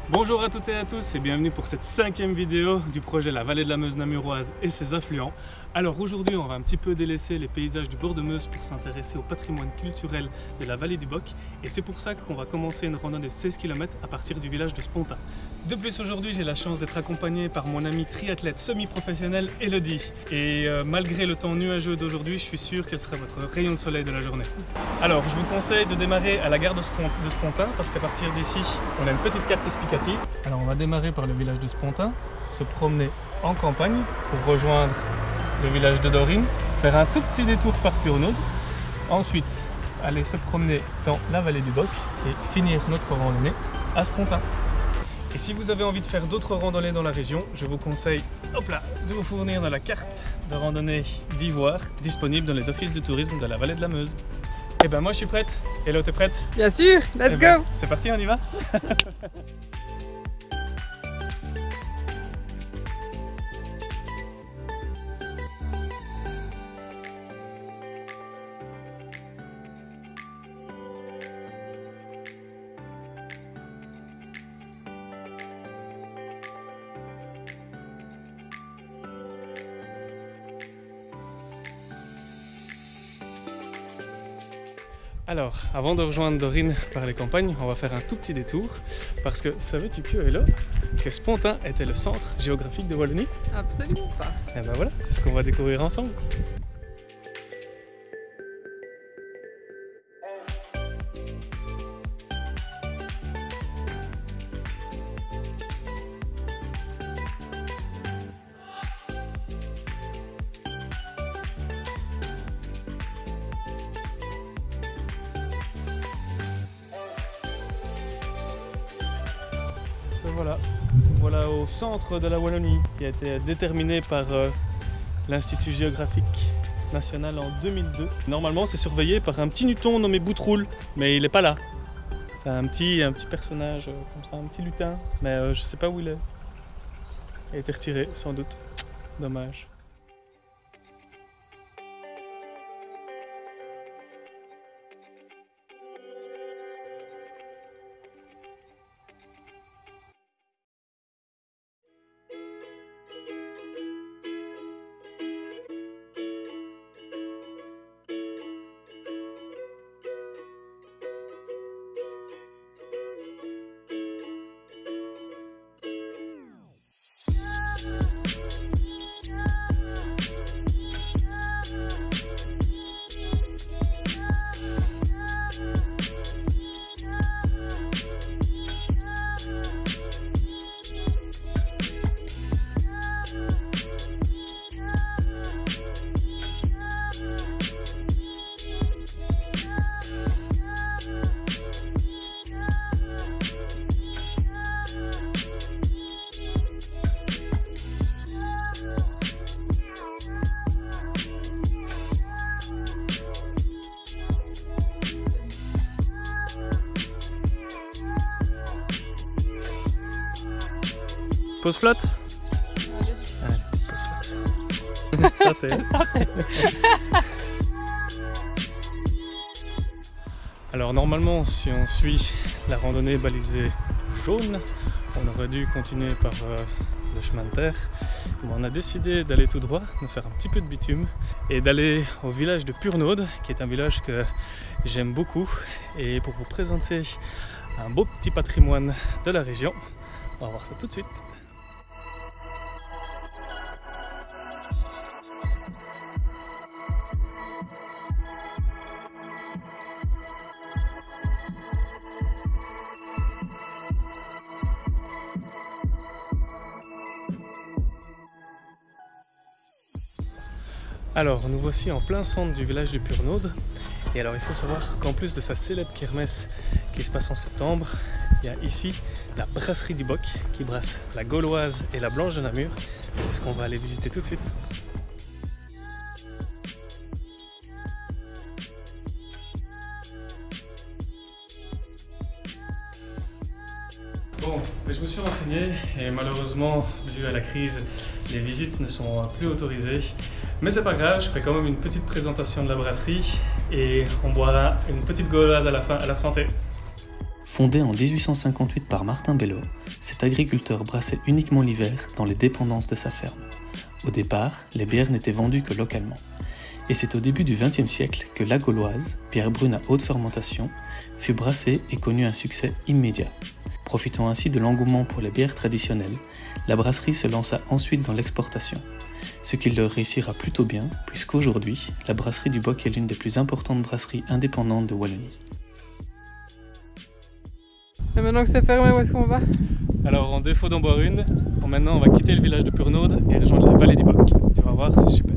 Bonjour à toutes et à tous et bienvenue pour cette 5e vidéo du projet La Vallée de la Meuse namuroise et ses affluents. Alors aujourd'hui on va un petit peu délaisser les paysages du bord de Meuse pour s'intéresser au patrimoine culturel de la vallée du Boc, et c'est pour ça qu'on va commencer une randonnée de 16 km à partir du village de Spontin. De plus, aujourd'hui j'ai la chance d'être accompagné par mon ami triathlète semi-professionnel Elodie, et malgré le temps nuageux d'aujourd'hui, je suis sûr qu'elle sera votre rayon de soleil de la journée. Alors je vous conseille de démarrer à la gare de Spontin parce qu'à partir d'ici on a une petite carte explicative. Alors on va démarrer par le village de Spontin, se promener en campagne pour rejoindre le village de Dorine, faire un tout petit détour par Purnode, ensuite aller se promener dans la vallée du Boc et finir notre randonnée à Spontin. Et si vous avez envie de faire d'autres randonnées dans la région, je vous conseille de vous fournir dans la carte de randonnée d'Ivoire disponible dans les offices de tourisme de la vallée de la Meuse. Et ben moi je suis prête. Hello, t'es prête? Bien sûr, let's go! C'est parti, on y va? Alors, avant de rejoindre Dorine par les campagnes, on va faire un tout petit détour parce que savais-tu que, Hello, que Spontin était le centre géographique de Wallonie? Absolument pas. Et ben voilà, c'est ce qu'on va découvrir ensemble. Voilà au centre de la Wallonie, qui a été déterminé par l'Institut géographique national en 2002. Normalement c'est surveillé par un petit Nuton nommé Boutroule, mais il n'est pas là. C'est un petit personnage comme ça, un petit lutin, mais je sais pas où il est. Il a été retiré sans doute, dommage. Pause flotte? Allez, pause flotte. Santé. Alors normalement, si on suit la randonnée balisée jaune, on aurait dû continuer par le chemin de terre. Mais on a décidé d'aller tout droit, de faire un petit peu de bitume et d'aller au village de Purnode, qui est un village que j'aime beaucoup. Et pour vous présenter un beau petit patrimoine de la région, on va voir ça tout de suite. Alors nous voici en plein centre du village de Purnode, et alors il faut savoir qu'en plus de sa célèbre kermesse qui se passe en septembre, il y a ici la brasserie du Boc qui brasse la gauloise et la blanche de Namur. C'est ce qu'on va aller visiter tout de suite. Bon, mais je me suis renseigné et malheureusement, dû à la crise, les visites ne sont plus autorisées. Mais c'est pas grave, je ferai quand même une petite présentation de la brasserie et on boira une petite gauloise à la fin, à leur santé. Fondée en 1858 par Martin Bello, cet agriculteur brassait uniquement l'hiver dans les dépendances de sa ferme. Au départ, les bières n'étaient vendues que localement. Et c'est au début du XXe siècle que la Gauloise, bière brune à haute fermentation, fut brassée et connut un succès immédiat. Profitant ainsi de l'engouement pour les bières traditionnelles, la brasserie se lança ensuite dans l'exportation, ce qui leur réussira plutôt bien puisqu'aujourd'hui, la brasserie du Bock est l'une des plus importantes brasseries indépendantes de Wallonie. Et maintenant que c'est fermé, où est-ce qu'on va? Alors en défaut d'en boire une, maintenant on va quitter le village de Purnode et rejoindre la vallée du Bock. Tu vas voir, c'est super.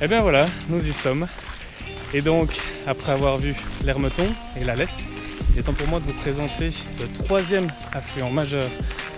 Et bien voilà, nous y sommes. Et donc, après avoir vu l'Hermeton et la Lesse, il est temps pour moi de vous présenter le troisième affluent majeur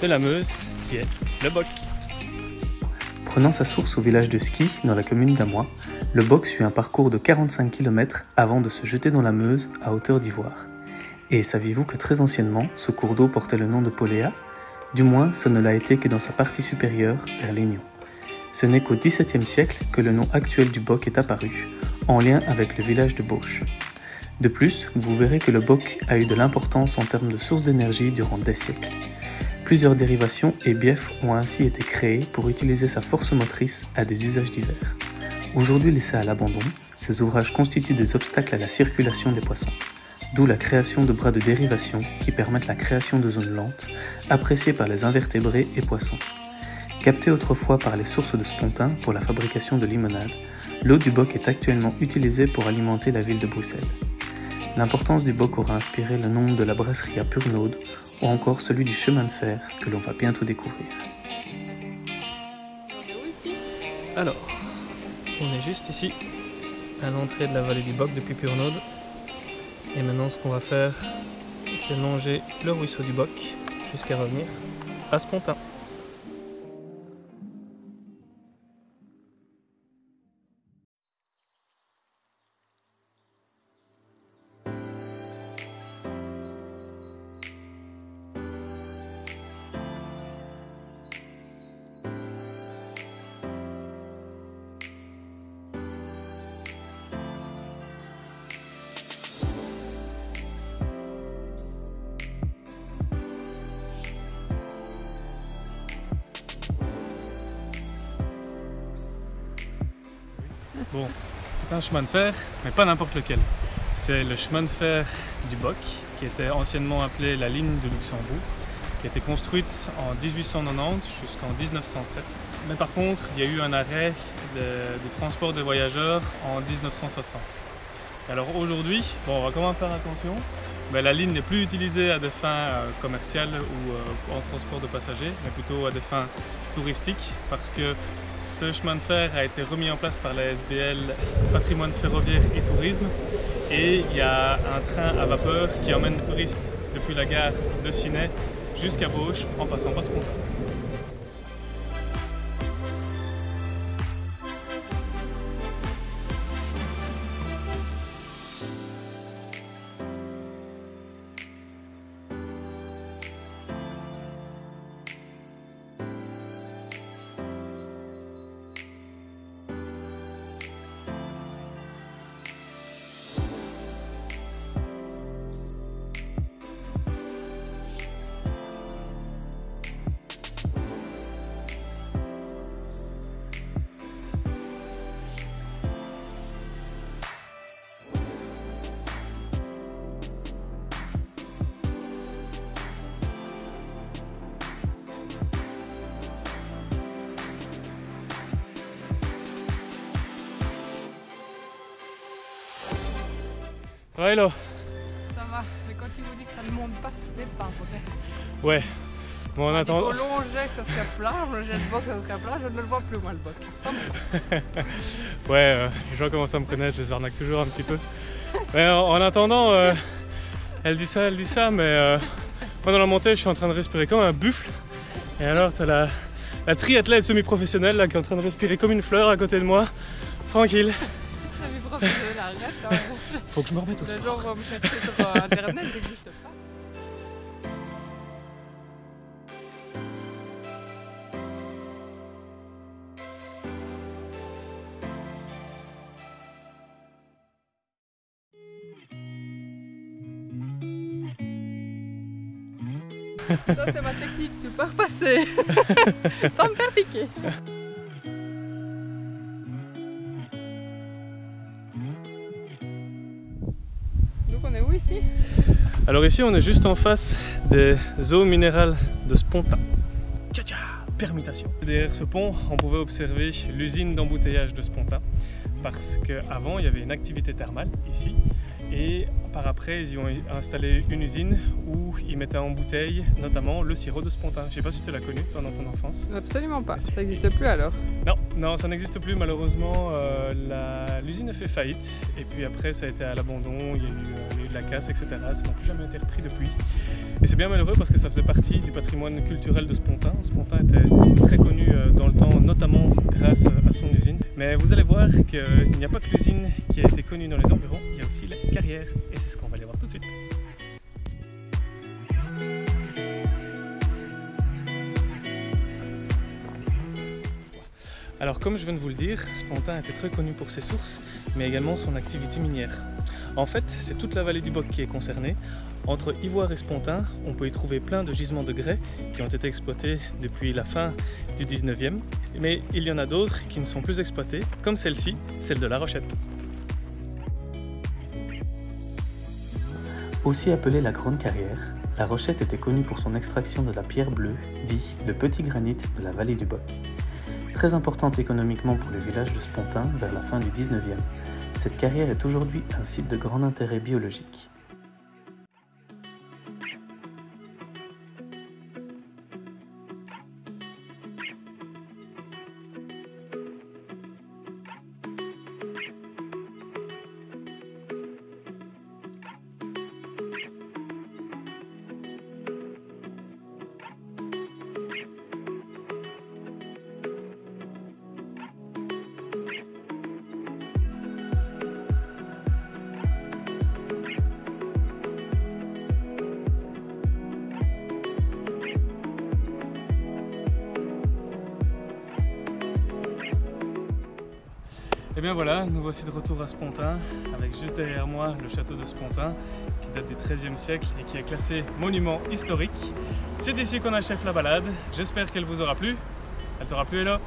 de la Meuse, qui est le Bock. Prenant sa source au village de Ski, dans la commune d'Amois, le Bock suit un parcours de 45 km avant de se jeter dans la Meuse à hauteur d'Ivoire. Et saviez-vous que très anciennement, ce cours d'eau portait le nom de Poléa? Du moins, ça ne l'a été que dans sa partie supérieure, vers l'Aignan. Ce n'est qu'au XVIIe siècle que le nom actuel du Bock est apparu, en lien avec le village de Bauche. De plus, vous verrez que le Bock a eu de l'importance en termes de source d'énergie durant des siècles. Plusieurs dérivations et biefs ont ainsi été créés pour utiliser sa force motrice à des usages divers. Aujourd'hui laissés à l'abandon, ces ouvrages constituent des obstacles à la circulation des poissons, d'où la création de bras de dérivation qui permettent la création de zones lentes, appréciées par les invertébrés et poissons. Captée autrefois par les sources de Spontin pour la fabrication de limonade, l'eau du Bock est actuellement utilisée pour alimenter la ville de Bruxelles. L'importance du Bock aura inspiré le nom de la brasserie à Purnode ou encore celui du chemin de fer que l'on va bientôt découvrir. Alors, on est juste ici, à l'entrée de la vallée du Bock depuis Purnode. Et maintenant ce qu'on va faire, c'est longer le ruisseau du Bock jusqu'à revenir à Spontin. Bon, c'est un chemin de fer, mais pas n'importe lequel. C'est le chemin de fer du Bock, qui était anciennement appelé la ligne de Luxembourg, qui a été construite en 1890 jusqu'en 1907. Mais par contre, il y a eu un arrêt de transport de voyageurs en 1960. Alors aujourd'hui, bon, on va quand même faire attention, mais la ligne n'est plus utilisée à des fins commerciales ou en transport de passagers, mais plutôt à des fins touristiques, parce que ce chemin de fer a été remis en place par la SBL Patrimoine Ferroviaire et Tourisme, et il y a un train à vapeur qui emmène les touristes depuis la gare de Ciney jusqu'à Bauche en passant par Spontin. Ça va, Hello? Ça va, mais quand il vous dit que ça ne monte pas, ce n'est pas vrai. Ouais, Bon, on attend. Au long jet que ça serait plat, le jet de boc ça serait plat, je ne le vois plus moi le boc. Ouais, les gens commencent à me connaître, je les arnaque toujours un petit peu. Mais en attendant, elle dit ça, mais moi dans la montée, je suis en train de respirer comme un buffle. Et alors, t'as la triathlète semi-professionnelle là qui est en train de respirer comme une fleur à côté de moi, tranquille. Semi-professionnelle, arrête. Faut que je me remette au Le sport. jour où on me chercher sur internet, n'existe pas. Ça c'est ma technique, tu peux repasser sans me faire piquer. Donc on est où ici? Alors ici on est juste en face des eaux minérales de Spontin. Tcha tcha, permutation. Derrière ce pont, on pouvait observer l'usine d'embouteillage de Spontin parce qu'avant il y avait une activité thermale ici. Et par après, ils y ont installé une usine où ils mettaient en bouteille notamment le sirop de Spontin. Je ne sais pas si tu l'as connu toi dans ton enfance. Absolument pas. Ça n'existe plus alors? Non, ça n'existe plus malheureusement. L'usine a fait faillite et puis après ça a été à l'abandon, il y a eu de la casse, etc. Ça n'a plus jamais été repris depuis. Et c'est bien malheureux parce que ça faisait partie du patrimoine culturel de Spontin. Spontin était très connu dans le temps, notamment grâce à son usine. Mais vous allez voir qu'il n'y a pas que l'usine qui a été connue dans les environs, il y a aussi la carrière et c'est ce qu'on va aller voir tout de suite. Alors comme je viens de vous le dire, Spontin était très connu pour ses sources, mais également son activité minière. En fait, c'est toute la vallée du Boc qui est concernée. Entre Ivoire et Spontin, on peut y trouver plein de gisements de grès qui ont été exploités depuis la fin du 19e. Mais il y en a d'autres qui ne sont plus exploités, comme celle-ci, celle de La Rochette. Aussi appelée la Grande Carrière, La Rochette était connue pour son extraction de la pierre bleue, dit le petit granit de la vallée du Boc. Très importante économiquement pour le village de Spontin vers la fin du 19e, cette carrière est aujourd'hui un site de grand intérêt biologique. Et bien voilà, nous voici de retour à Spontin, avec juste derrière moi le château de Spontin, qui date du XIIIe siècle et qui est classé monument historique. C'est ici qu'on achève la balade, j'espère qu'elle vous aura plu. Elle t'aura plu, Ella?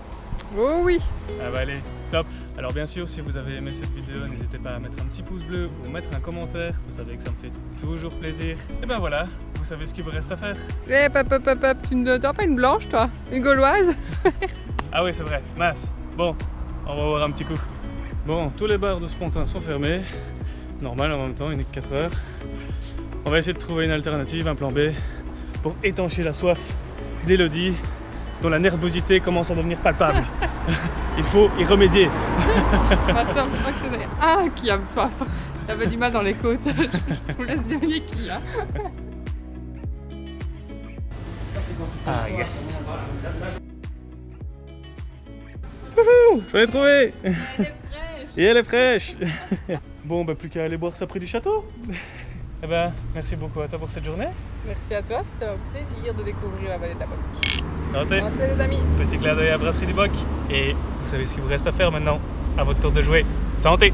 Oh oui. Ah bah allez, top. Alors bien sûr, si vous avez aimé cette vidéo, n'hésitez pas à mettre un petit pouce bleu ou mettre un commentaire, vous savez que ça me fait toujours plaisir. Et ben voilà, vous savez ce qu'il vous reste à faire. Eh, pop, tu n'as pas une blanche toi? Une gauloise? Ah oui, c'est vrai, mince. Bon, on va voir un petit coup. Bon, tous les bars de Spontin sont fermés. Normal en même temps, il n'est que 4 heures. On va essayer de trouver une alternative, un plan B, pour étancher la soif d'Elodie, dont la nervosité commence à devenir palpable. Il faut y remédier. Ma soeur, je crois que c'est un qui a soif. Il avait du mal dans les côtes. Je vous laisse deviner qui. Hein. Ah yes. Wouhou, je l'ai trouvé. Et elle est fraîche. Bon, bah plus qu'à aller boire ça près du château. Eh ben, merci beaucoup à toi pour cette journée. Merci à toi, c'était un plaisir de découvrir la vallée de la Boc. Santé. Santé les amis. Petit clin d'œil à Brasserie du Boc. Et vous savez ce qu'il vous reste à faire maintenant. À votre tour de jouer. Santé.